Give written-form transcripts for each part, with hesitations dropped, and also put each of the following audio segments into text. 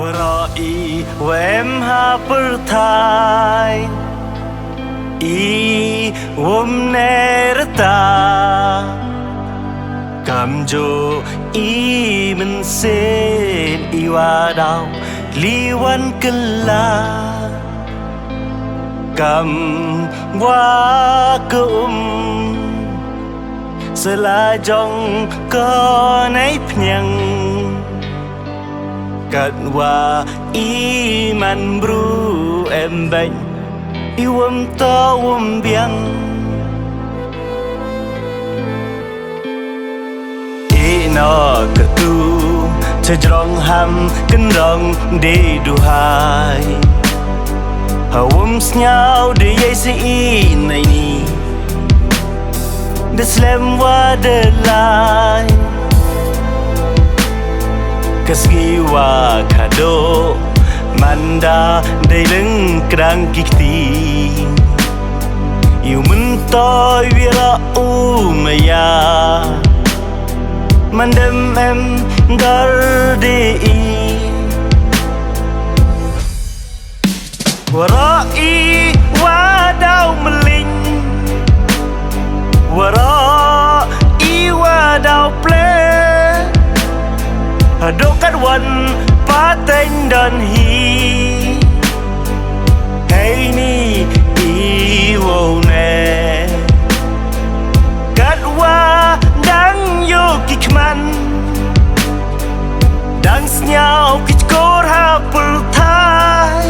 ورائي وامها برتاي اي ومنيرتا cầm jo i mình sen i wa dao li wan kala cầm wa kum sela jong ko nai phnyang kat wa i man bru em banh i wom to wom biang nó cờ tu chơi rong ham kinh rong để du hai hawum nhau để dây si này ni để slam wa de lai kasgi wa kado manda để lưng krang kikti yêu mình tôi vira umaya mandem em gardi warai wadau meling warai wadau ple hadokat wan paten dan hi hey ni i wo ne katwa dang yo kikman dang snyao kichkor ha pulthai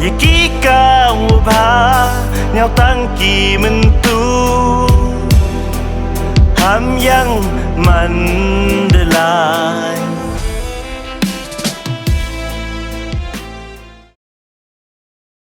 yaki ka ba nhau tăng kỳ mình tu ham yang man de lai